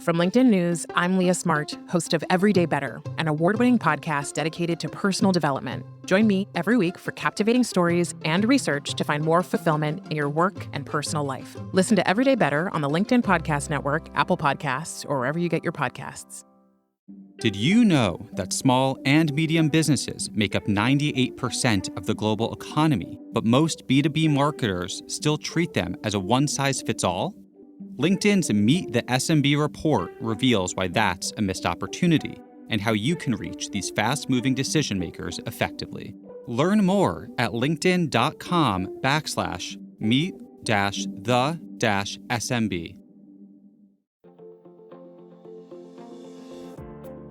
From LinkedIn News, I'm Leah Smart, host of Everyday Better, an award-winning podcast dedicated to personal development. Join me every week for captivating stories and research to find more fulfillment in your work and personal life. Listen to Everyday Better on the LinkedIn Podcast Network, Apple Podcasts, or wherever you get your podcasts. Did you know that small and medium businesses make up 98% of the global economy, but most B2B marketers still treat them as a one-size-fits-all? LinkedIn's Meet the SMB report reveals why that's a missed opportunity and how you can reach these fast-moving decision makers effectively. Learn more at linkedin.com/meet-the-SMB.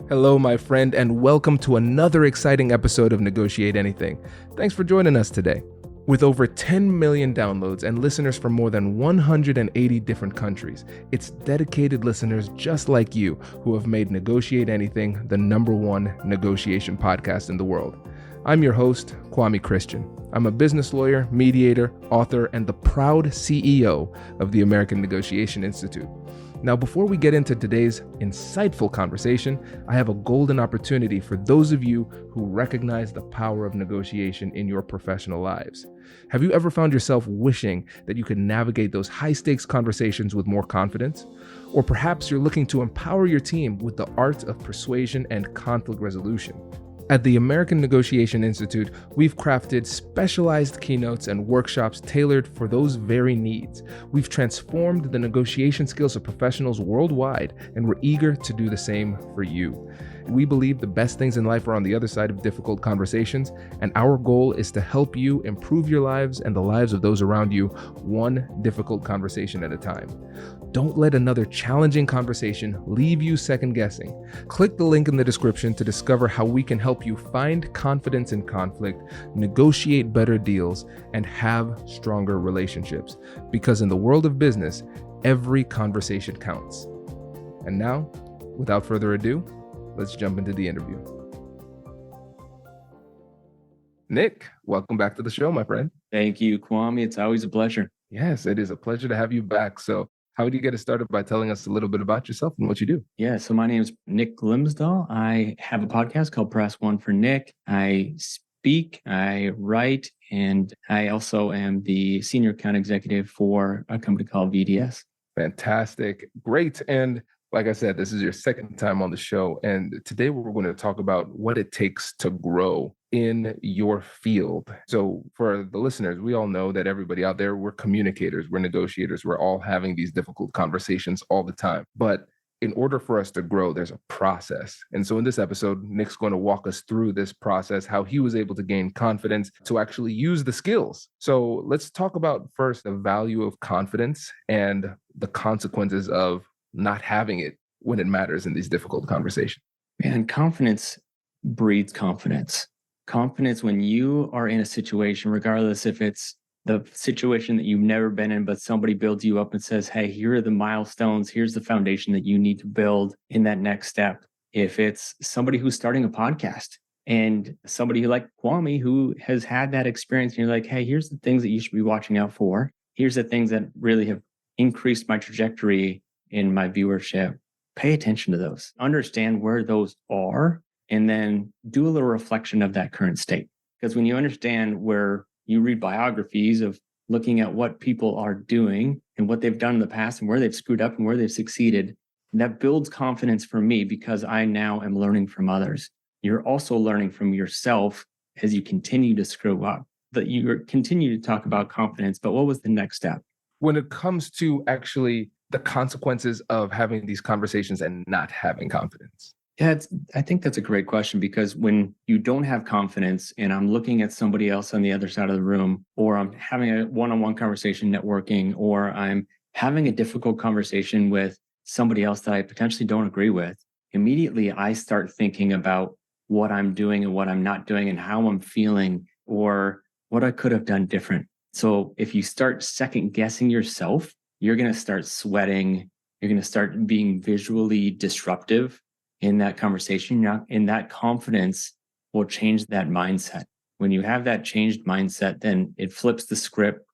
Hello, my friend, and welcome to another exciting episode of Negotiate Anything. Thanks for joining us today. With over 10 million downloads and listeners from more than 180 different countries, it's dedicated listeners just like you who have made Negotiate Anything the #1 negotiation podcast in the world. I'm your host, Kwame Christian. I'm a business lawyer, mediator, author, and the proud CEO of the American Negotiation Institute. Now, before we get into today's insightful conversation, I have a golden opportunity for those of you who recognize the power of negotiation in your professional lives. Have you ever found yourself wishing that you could navigate those high-stakes conversations with more confidence? Or perhaps you're looking to empower your team with the art of persuasion and conflict resolution. At the American Negotiation Institute, we've crafted specialized keynotes and workshops tailored for those very needs. We've transformed the negotiation skills of professionals worldwide, and we're eager to do the same for you. We believe the best things in life are on the other side of difficult conversations, and our goal is to help you improve your lives and the lives of those around you, one difficult conversation at a time. Don't let another challenging conversation leave you second guessing. Click the link in the description to discover how we can help you find confidence in conflict, negotiate better deals, and have stronger relationships. Because in the world of business, every conversation counts. And now, without further ado, let's jump into the interview. Nick, welcome back to the show, my friend. Thank you, Kwame. It's always a pleasure. Yes, it is a pleasure to have you back. So how would you get us started by telling us a little bit about yourself and what you do? Yeah, so my name is Nick Glimsdahl. I have a podcast called Press One for Nick. I speak, I write, and I also am the senior account executive for a company called VDS. Fantastic. Great. And like I said, this is your second time on the show. And today we're going to talk about what it takes to grow in your field. So for the listeners, we all know that everybody out there, we're communicators, we're negotiators, we're all having these difficult conversations all the time. But in order for us to grow, there's a process. And so in this episode, Nick's going to walk us through this process, how he was able to gain confidence to actually use the skills. So let's talk about first the value of confidence and the consequences of not having it when it matters in these difficult conversations. And confidence breeds confidence. Confidence when you are in a situation, regardless if it's the situation that you've never been in, but somebody builds you up and says, hey, here are the milestones, here's the foundation that you need to build in that next step. If it's somebody who's starting a podcast and somebody like Kwame who has had that experience, and you're like, hey, here's the things that you should be watching out for. Here's the things that really have increased my trajectory in my viewership. Pay attention to those. Understand where those are, and then do a little reflection of that current state. Because when you understand where you read biographies of looking at what people are doing and what they've done in the past and where they've screwed up and where they've succeeded, that builds confidence for me because I now am learning from others. You're also learning from yourself as you continue to screw up. That you continue to talk about confidence, but what was the next step? When it comes to actually the consequences of having these conversations and not having confidence? Yeah, I think that's a great question, because when you don't have confidence and I'm looking at somebody else on the other side of the room, or I'm having a one-on-one conversation networking, or I'm having a difficult conversation with somebody else that I potentially don't agree with, immediately I start thinking about what I'm doing and what I'm not doing and how I'm feeling or what I could have done different. So if you start second guessing yourself, you're going to start sweating. You're going to start being visually disruptive in that conversation. And that confidence will change that mindset. When you have that changed mindset, then it flips the script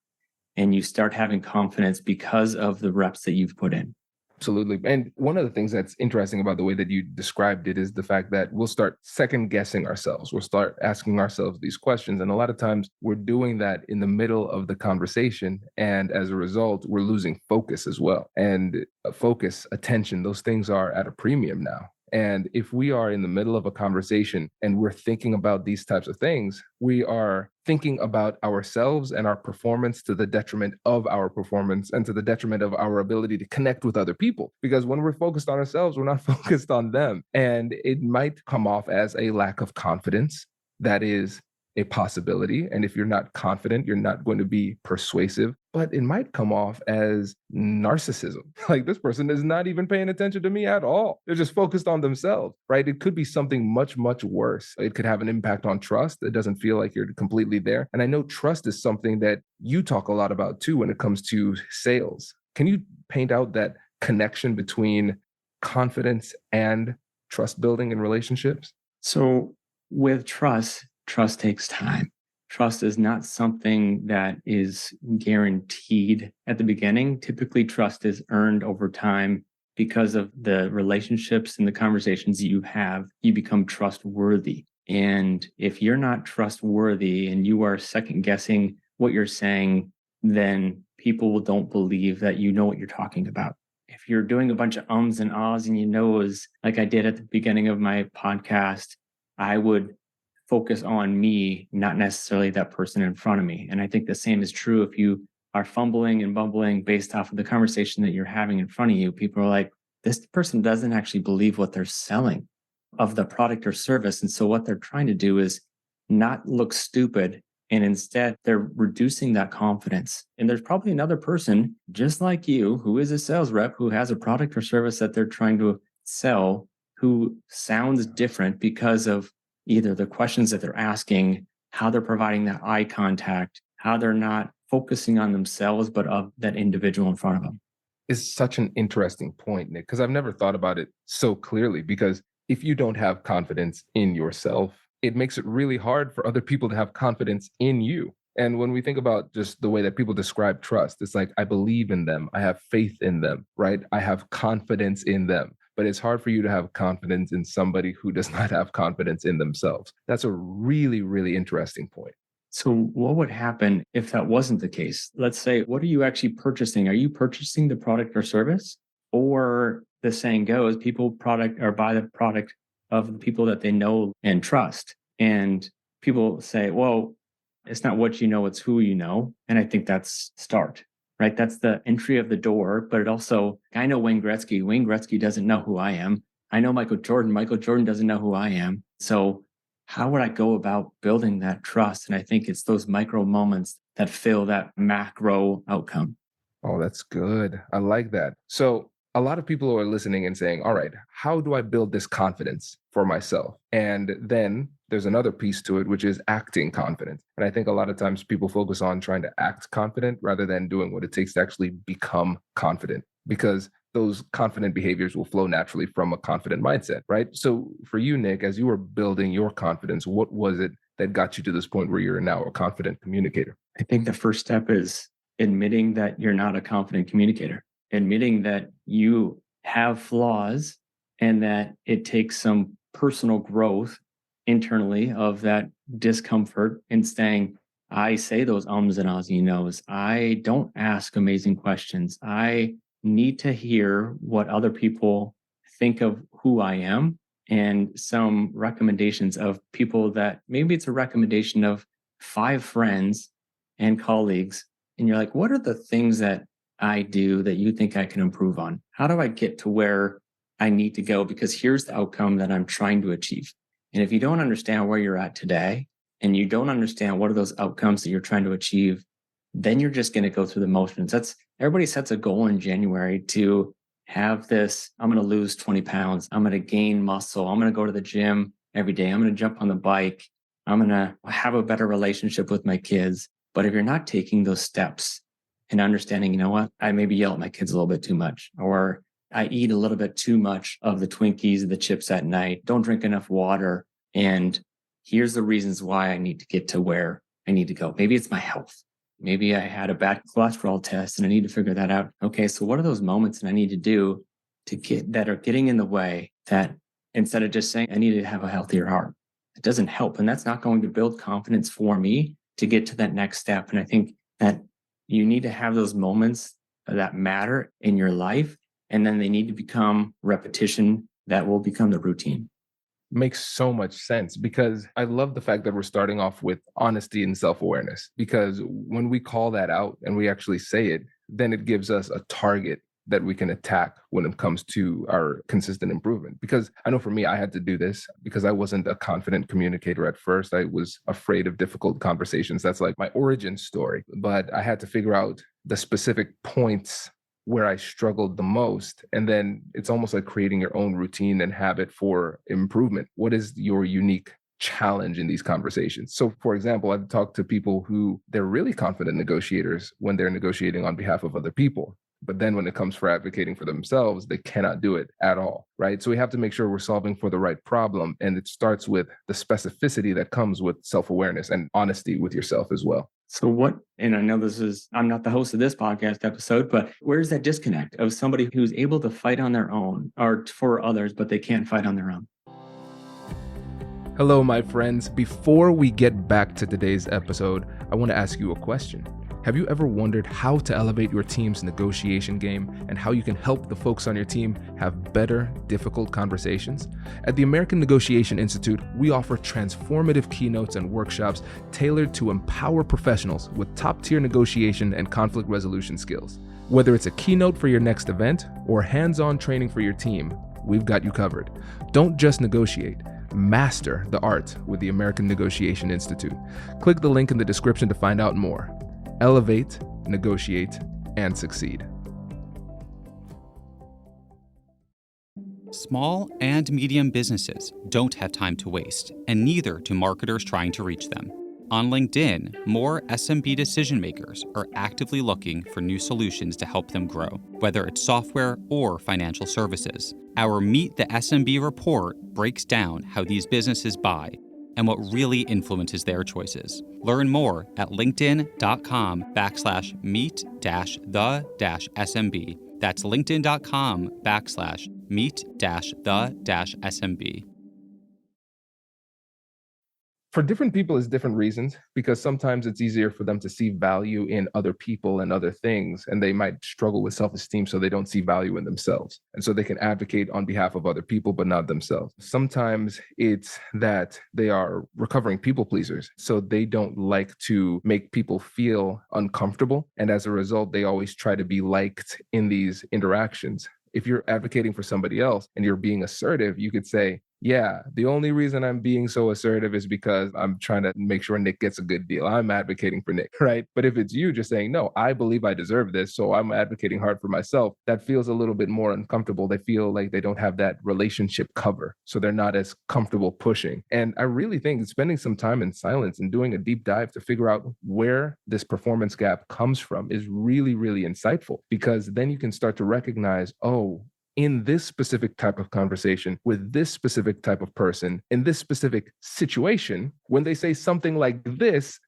and you start having confidence because of the reps that you've put in. Absolutely. And one of the things that's interesting about the way that you described it is the fact that we'll start second guessing ourselves. We'll start asking ourselves these questions. And a lot of times we're doing that in the middle of the conversation. And as a result, we're losing focus as well. And focus, attention, those things are at a premium now. And if we are in the middle of a conversation and we're thinking about these types of things, we are thinking about ourselves and our performance to the detriment of our performance and to the detriment of our ability to connect with other people. Because when we're focused on ourselves, we're not focused on them. And it might come off as a lack of confidence. That is a possibility. And if you're not confident, you're not going to be persuasive, but it might come off as narcissism. Like this person is not even paying attention to me at all. They're just focused on themselves, right? It could be something much, much worse. It could have an impact on trust. It doesn't feel like you're completely there. And I know trust is something that you talk a lot about too when it comes to sales. Can you paint out that connection between confidence and trust building in relationships? So with trust takes time. Trust is not something that is guaranteed at the beginning. Typically, trust is earned over time because of the relationships and the conversations that you have. You become trustworthy. And if you're not trustworthy and you are second guessing what you're saying, then people don't believe that you know what you're talking about. If you're doing a bunch of ums and ahs and you knows, like I did at the beginning of my podcast, I would focus on me, not necessarily that person in front of me. And I think the same is true if you are fumbling and bumbling based off of the conversation that you're having in front of you. People are like, this person doesn't actually believe what they're selling of the product or service. And so what they're trying to do is not look stupid. And instead, they're reducing that confidence. And there's probably another person just like you who is a sales rep who has a product or service that they're trying to sell who sounds different because of either the questions that they're asking, how they're providing that eye contact, how they're not focusing on themselves, but of that individual in front of them. It's such an interesting point, Nick, because I've never thought about it so clearly. Because if you don't have confidence in yourself, it makes it really hard for other people to have confidence in you. And when we think about just the way that people describe trust, it's like, I believe in them. I have faith in them, right? I have confidence in them. But it's hard for you to have confidence in somebody who does not have confidence in themselves. That's a really, really interesting point. So what would happen if that wasn't the case? Let's say, what are you actually purchasing? Are you purchasing the product or service? Or the saying goes, people product or buy the product of the people that they know and trust. And people say, well, it's not what you know, it's who you know. And I think that's start, right? That's the entry of the door. But it also, I know Wayne Gretzky. Wayne Gretzky doesn't know who I am. I know Michael Jordan. Michael Jordan doesn't know who I am. So how would I go about building that trust? And I think it's those micro moments that fill that macro outcome. Oh, that's good. I like that. So a lot of people are listening and saying, all right, how do I build this confidence for myself? And then there's another piece to it, which is acting confident. And I think a lot of times people focus on trying to act confident rather than doing what it takes to actually become confident, because those confident behaviors will flow naturally from a confident mindset, right? So for you, Nick, as you were building your confidence, what was it that got you to this point where you're now a confident communicator? I think the first step is admitting that you're not a confident communicator, admitting that you have flaws and that it takes some personal growth internally of that discomfort and saying, I say those ums and ahs, knows. I don't ask amazing questions. I need to hear what other people think of who I am and some recommendations of people that maybe it's a recommendation of 5 friends and colleagues. And you're like, what are the things that I do that you think I can improve on? How do I get to where I need to go? Because here's the outcome that I'm trying to achieve. And if you don't understand where you're at today and you don't understand what are those outcomes that you're trying to achieve, then you're just going to go through the motions. Everybody sets a goal in January to have this. I'm going to lose 20 pounds. I'm going to gain muscle. I'm going to go to the gym every day. I'm going to jump on the bike. I'm going to have a better relationship with my kids. But if you're not taking those steps and understanding, you know what, I maybe yell at my kids a little bit too much, or I eat a little bit too much of the Twinkies, the chips at night, don't drink enough water. And here's the reasons why I need to get to where I need to go. Maybe it's my health. Maybe I had a bad cholesterol test and I need to figure that out. Okay, so what are those moments that I need to do to get that are getting in the way, that instead of just saying I need to have a healthier heart? It doesn't help. And that's not going to build confidence for me to get to that next step. And I think that you need to have those moments that matter in your life. And then they need to become repetition that will become the routine. Makes so much sense, because I love the fact that we're starting off with honesty and self-awareness, because when we call that out and we actually say it, then it gives us a target that we can attack when it comes to our consistent improvement. Because I know for me, I had to do this because I wasn't a confident communicator at first. I was afraid of difficult conversations. That's like my origin story. But I had to figure out the specific points where I struggled the most. And then it's almost like creating your own routine and habit for improvement. What is your unique challenge in these conversations? So for example, I've talked to people who they're really confident negotiators when they're negotiating on behalf of other people. But then when it comes for advocating for themselves, they cannot do it at all, right? So we have to make sure we're solving for the right problem. And it starts with the specificity that comes with self-awareness and honesty with yourself as well. So and I know I'm not the host of this podcast episode, but where's that disconnect of somebody who's able to fight on their own or for others, but they can't fight on their own? Hello, my friends. Before we get back to today's episode, I want to ask you a question. Have you ever wondered how to elevate your team's negotiation game and how you can help the folks on your team have better, difficult conversations? At the American Negotiation Institute, we offer transformative keynotes and workshops tailored to empower professionals with top-tier negotiation and conflict resolution skills. Whether it's a keynote for your next event or hands-on training for your team, we've got you covered. Don't just negotiate. Master the art with the American Negotiation Institute. Click the link in the description to find out more. Elevate, negotiate, and succeed. Small and medium businesses don't have time to waste, and neither do marketers trying to reach them. On LinkedIn, more SMB decision makers are actively looking for new solutions to help them grow, whether it's software or financial services. Our Meet the SMB report breaks down how these businesses buy and what really influences their choices. Learn more at linkedin.com/meet-the-SMB. That's linkedin.com/meet-the-SMB. For different people, it's different reasons, because sometimes it's easier for them to see value in other people and other things, and they might struggle with self-esteem, so they don't see value in themselves. And so they can advocate on behalf of other people, but not themselves. Sometimes it's that they are recovering people pleasers, so they don't like to make people feel uncomfortable. And as a result, they always try to be liked in these interactions. If you're advocating for somebody else and you're being assertive, you could say, yeah, the only reason I'm being so assertive is because I'm trying to make sure Nick gets a good deal. I'm advocating for Nick, right? But if it's you just saying, no, I believe I deserve this, so I'm advocating hard for myself, that feels a little bit more uncomfortable. They feel like they don't have that relationship cover, so they're not as comfortable pushing. And I really think spending some time in silence and doing a deep dive to figure out where this performance gap comes from is really, really insightful, because then you can start to recognize, oh, in this specific type of conversation with this specific type of person in this specific situation, when they say something like this,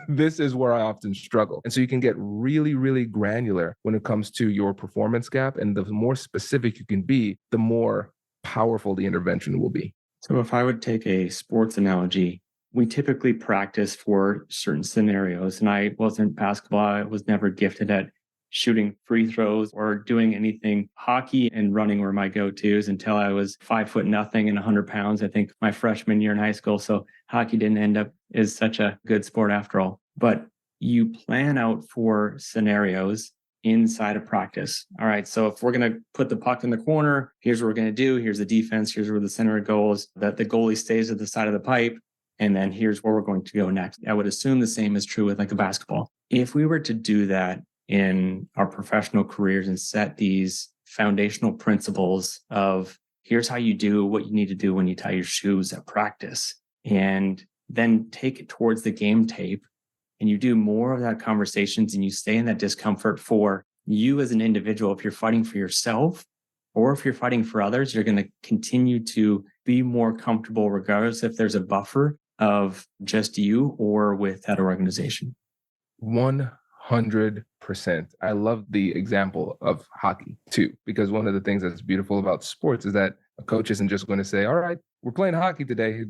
this is where I often struggle. And so you can get really, really granular when it comes to your performance gap. And the more specific you can be, the more powerful the intervention will be. So if I would take a sports analogy, we typically practice for certain scenarios. And I wasn't basketball. I was never gifted at shooting free throws or doing anything. Hockey and running were my go-tos until I was 5'0" and 100 pounds, I think my freshman year in high school. So hockey didn't end up as such a good sport after all. But you plan out for scenarios inside of practice. All right, so if we're going to put the puck in the corner, here's what we're going to do. Here's the defense. Here's where the center goes, that the goalie stays at the side of the pipe. And then here's where we're going to go next. I would assume the same is true with like a basketball. If we were to do that in our professional careers and set these foundational principles of here's how you do what you need to do when you tie your shoes at practice, and then take it towards the game tape, and you do more of that conversations and you stay in that discomfort for you as an individual. If you're fighting for yourself or if you're fighting for others, you're going to continue to be more comfortable regardless if there's a buffer of just you or with that organization. 100%. I love the example of hockey too, because one of the things that's beautiful about sports is that a coach isn't just going to say, all right, we're playing hockey today.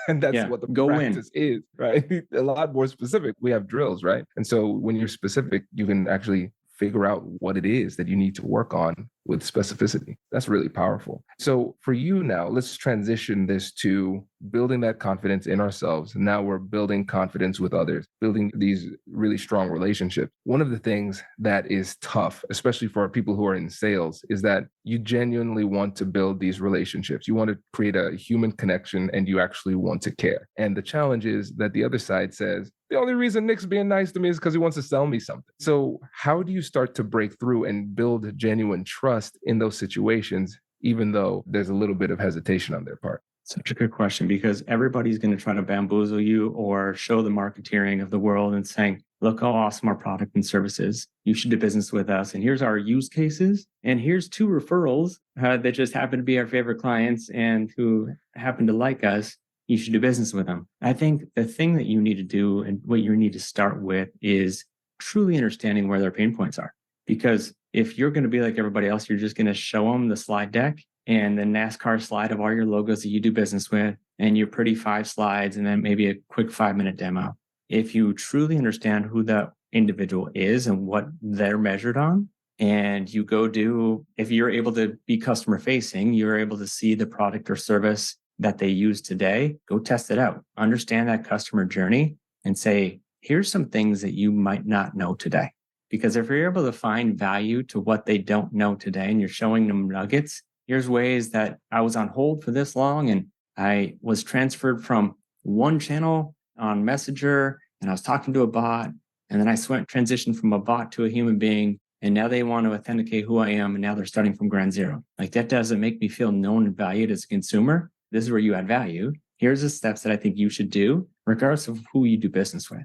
And that's Yeah, what the go win. practice is, right? A lot more specific. We have drills, right? And so when you're specific, you can actually figure out what it is that you need to work on with specificity. That's really powerful. So for you now, let's transition this to building that confidence in ourselves. Now we're building confidence with others, building these really strong relationships. One of the things that is tough, especially for people who are in sales, is that you genuinely want to build these relationships. You want to create a human connection and you actually want to care. And the challenge is that the other side says, the only reason Nick's being nice to me is because he wants to sell me something. So how do you start to break through and build genuine trust in those situations, even though there's a little bit of hesitation on their part? Such a good question, because everybody's going to try to bamboozle you or show the marketeering of the world and saying, look how awesome our product and service is. You should do business with us. And here's our use cases. And here's 2 referrals that just happen to be our favorite clients and who happen to like us. You should do business with them. I think the thing that you need to do and what you need to start with is truly understanding where their pain points are. Because if you're going to be like everybody else, you're just going to show them the slide deck and the NASCAR slide of all your logos that you do business with and your pretty 5 slides and then maybe a quick 5-minute demo. If you truly understand who the individual is and what they're measured on, and you go do, if you're able to be customer facing, you're able to see the product or service that they use today, go test it out. Understand that customer journey and say, here's some things that you might not know today. Because if you're able to find value to what they don't know today and you're showing them nuggets, here's ways that I was on hold for this long and I was transferred from one channel on Messenger and I was talking to a bot. And then I transitioned from a bot to a human being. And now they want to authenticate who I am. And now they're starting from ground zero. Like that doesn't make me feel known and valued as a consumer. This is where you add value. Here's the steps that I think you should do, regardless of who you do business with.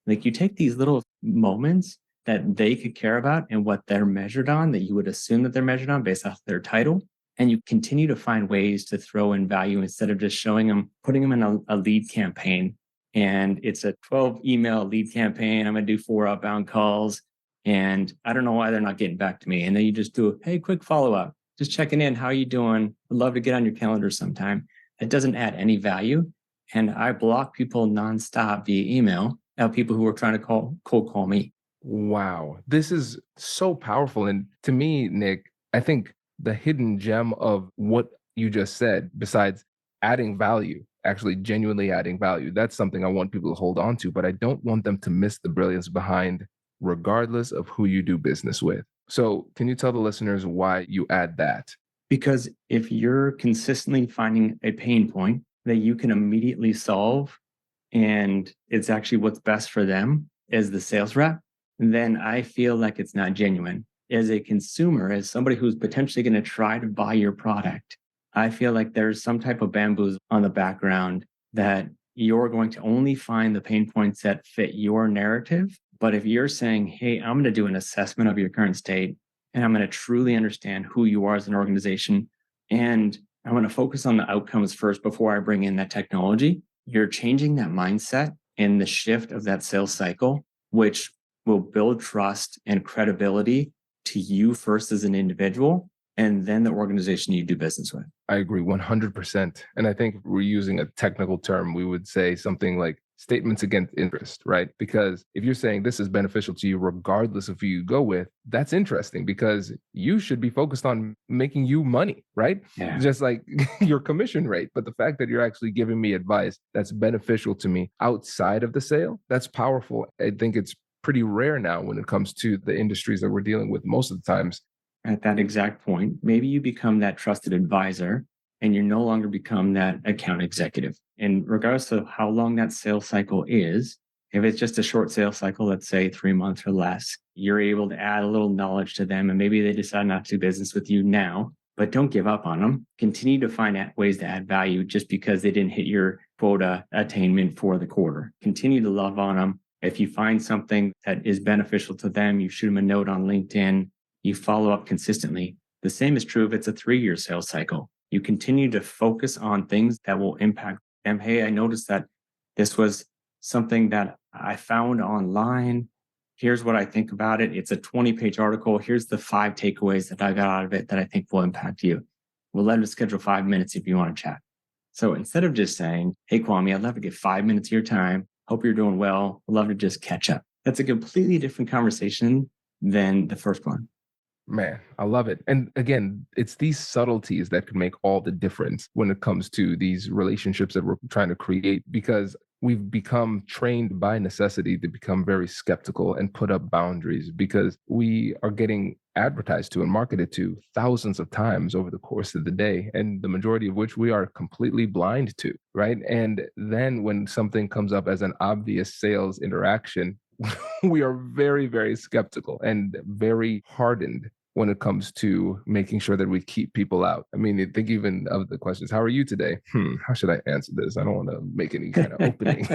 Like you take these little moments that they could care about and what they're measured on, that you would assume that they're measured on based off their title. And you continue to find ways to throw in value instead of just showing them, putting them in a lead campaign. And it's a 12 email lead campaign. I'm going to do 4 outbound calls. And I don't know why they're not getting back to me. And then you just do, hey, quick follow up. Just checking in. How are you doing? I'd love to get on your calendar sometime. It doesn't add any value. And I block people nonstop via email, people who are trying to cold call me. Wow. This is so powerful. And to me, Nick, I think the hidden gem of what you just said, besides adding value, actually genuinely adding value, that's something I want people to hold on to, but I don't want them to miss the brilliance behind regardless of who you do business with. So can you tell the listeners why you add that? Because if you're consistently finding a pain point that you can immediately solve, and it's actually what's best for them as the sales rep, then I feel like it's not genuine. As a consumer, as somebody who's potentially going to try to buy your product, I feel like there's some type of bamboozle on the background that you're going to only find the pain points that fit your narrative. But if you're saying, hey, I'm going to do an assessment of your current state, and I'm going to truly understand who you are as an organization, and I'm going to focus on the outcomes first before I bring in that technology, you're changing that mindset and the shift of that sales cycle, which will build trust and credibility to you first as an individual, and then the organization you do business with. I agree 100%. And I think if we're using a technical term, we would say something like statements against interest, right? Because if you're saying this is beneficial to you regardless of who you go with, that's interesting because you should be focused on making you money, right? Yeah. Just like your commission rate. But the fact that you're actually giving me advice that's beneficial to me outside of the sale, that's powerful. I think it's pretty rare now when it comes to the industries that we're dealing with most of the times. At that exact point, maybe you become that trusted advisor and you no longer become that account executive. And regardless of how long that sales cycle is, if it's just a short sales cycle, let's say 3 months or less, you're able to add a little knowledge to them and maybe they decide not to do business with you now, but don't give up on them. Continue to find ways to add value just because they didn't hit your quota attainment for the quarter. Continue to love on them. If you find something that is beneficial to them, you shoot them a note on LinkedIn, you follow up consistently. The same is true if it's a 3-year sales cycle. You continue to focus on things that will impact them. Hey, I noticed that this was something that I found online. Here's what I think about it. It's a 20-page article. Here's the 5 takeaways that I got out of it that I think will impact you. We'll let us schedule 5 minutes if you want to chat. So instead of just saying, hey, Kwame, I'd love to get 5 minutes of your time. Hope you're doing well. I'd love to just catch up. That's a completely different conversation than the first one. Man, I love it. And again, it's these subtleties that can make all the difference when it comes to these relationships that we're trying to create, because we've become trained by necessity to become very skeptical and put up boundaries because we are getting advertised to and marketed to thousands of times over the course of the day, and the majority of which we are completely blind to, right? And then when something comes up as an obvious sales interaction, we are very, very skeptical and very hardened when it comes to making sure that we keep people out. I mean, think even of the questions, how are you today? How should I answer this? I don't want to make any kind of opening.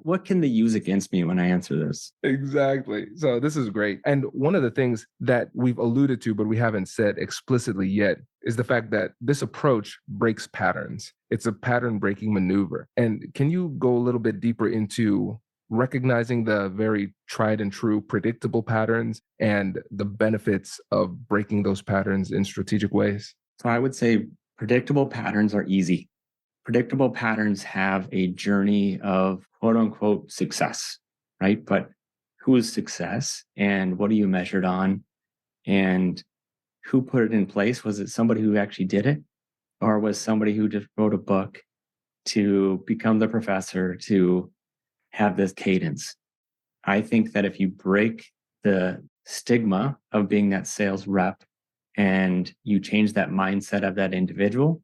What can they use against me when I answer this? Exactly. So this is great. And one of the things that we've alluded to, but we haven't said explicitly yet, is the fact that this approach breaks patterns. It's a pattern breaking maneuver. And can you go a little bit deeper into recognizing the very tried and true predictable patterns and the benefits of breaking those patterns in strategic ways? So I would say predictable patterns are easy. Predictable patterns have a journey of quote unquote success, right? But who is success and what are you measured on? And who put it in place? Was it somebody who actually did it? Or was somebody who just wrote a book to become the professor to have this cadence? I think that if you break the stigma of being that sales rep and you change that mindset of that individual,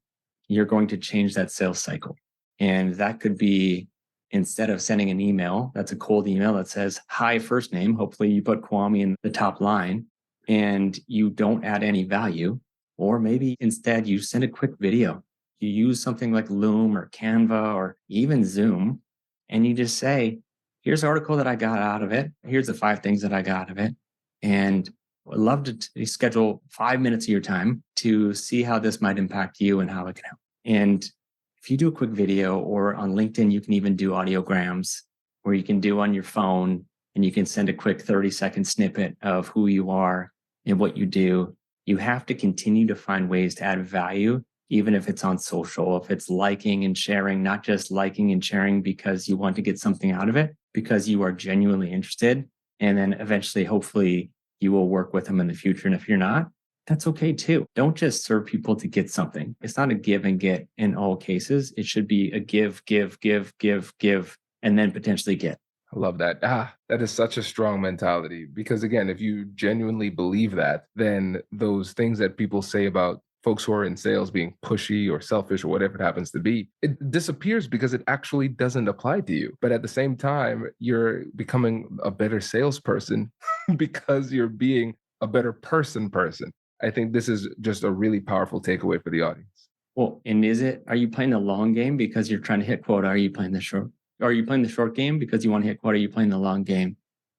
you're going to change that sales cycle. And that could be, instead of sending an email, that's a cold email that says, hi, first name. Hopefully you put Kwame in the top line and you don't add any value. Or maybe instead you send a quick video. You use something like Loom or Canva or even Zoom, and you just say, here's an article that I got out of it. Here's the 5 things that I got out of it. And I'd love to schedule 5 minutes of your time to see how this might impact you and how it can help. And if you do a quick video, or on LinkedIn, you can even do audiograms, or you can do on your phone and you can send a quick 30-second snippet of who you are and what you do. You have to continue to find ways to add value, even if it's on social, if it's liking and sharing, not just liking and sharing because you want to get something out of it, because you are genuinely interested. And then eventually, hopefully, you will work with them in the future. And if you're not, that's okay too. Don't just serve people to get something. It's not a give and get in all cases. It should be a give, give, give, give, give, and then potentially get. I love that. That is such a strong mentality, because again, if you genuinely believe that, then those things that people say about folks who are in sales being pushy or selfish or whatever it happens to be, it disappears because it actually doesn't apply to you. But at the same time, you're becoming a better salesperson because you're being a better person. I think this is just a really powerful takeaway for the audience. Well, and are you playing the long game because you're trying to hit quota? Are you playing the short? Are you playing the short game because you want to hit quota? Are you playing the long game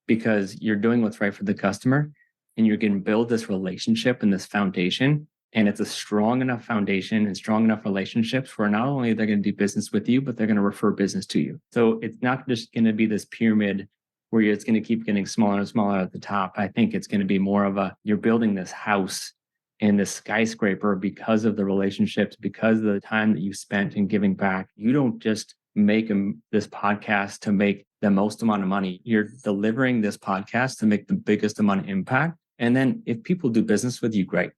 because you're doing what's right for the customer and you're going to build this relationship and this foundation? And it's a strong enough foundation and strong enough relationships where not only they're going to do business with you, but they're going to refer business to you. So it's not just going to be this pyramid where it's going to keep getting smaller and smaller at the top. I think it's going to be more of you're building this house and this skyscraper because of the relationships, because of the time that you spent in giving back. You don't just make this podcast to make the most amount of money. You're delivering this podcast to make the biggest amount of impact. And then if people do business with you, great.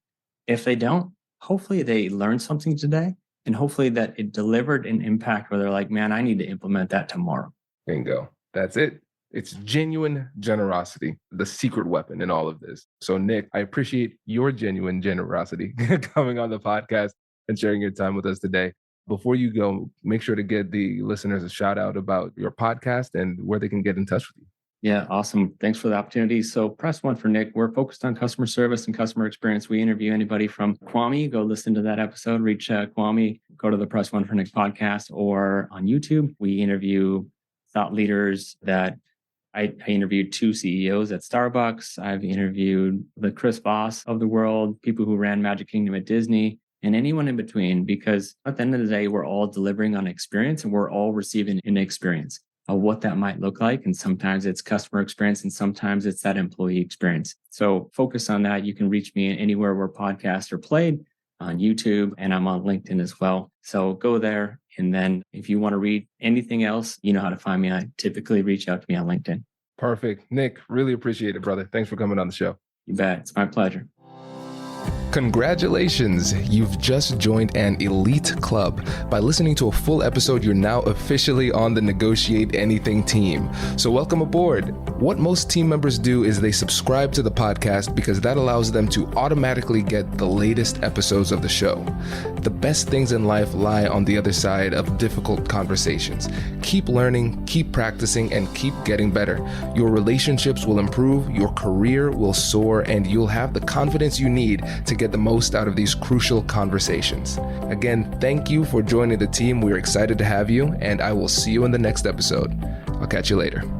If they don't, hopefully they learned something today, and hopefully that it delivered an impact where they're like, man, I need to implement that tomorrow. Bingo. That's it. It's genuine generosity, the secret weapon in all of this. So, Nick, I appreciate your genuine generosity coming on the podcast and sharing your time with us today. Before you go, make sure to give the listeners a shout out about your podcast and where they can get in touch with you. Yeah, awesome. Thanks for the opportunity. So press 1 for Nick. We're focused on customer service and customer experience. We interview anybody from Kwame. Go listen to that episode. Reach Kwame. Go to the Press 1 for Nick podcast, or on YouTube. We interview thought leaders that I interviewed 2 CEOs at Starbucks. I've interviewed the Chris Voss of the world, people who ran Magic Kingdom at Disney, and anyone in between, because at the end of the day, we're all delivering on experience and we're all receiving an experience. of what that might look like. And sometimes it's customer experience and sometimes it's that employee experience. So focus on that. You can reach me anywhere where podcasts are played, on YouTube, and I'm on LinkedIn as well. So go there. And then if you want to read anything else, you know how to find me. I typically reach out to me on LinkedIn. Perfect. Nick, really appreciate it, brother. Thanks for coming on the show. You bet. It's my pleasure. Congratulations, you've just joined an elite club. By listening to a full episode, you're now officially on the Negotiate Anything team. So welcome aboard. What most team members do is they subscribe to the podcast because that allows them to automatically get the latest episodes of the show. The best things in life lie on the other side of difficult conversations. Keep learning, keep practicing, and keep getting better. Your relationships will improve, your career will soar, and you'll have the confidence you need to get the most out of these crucial conversations. Again, thank you for joining the team. We're excited to have you, and I will see you in the next episode. I'll catch you later.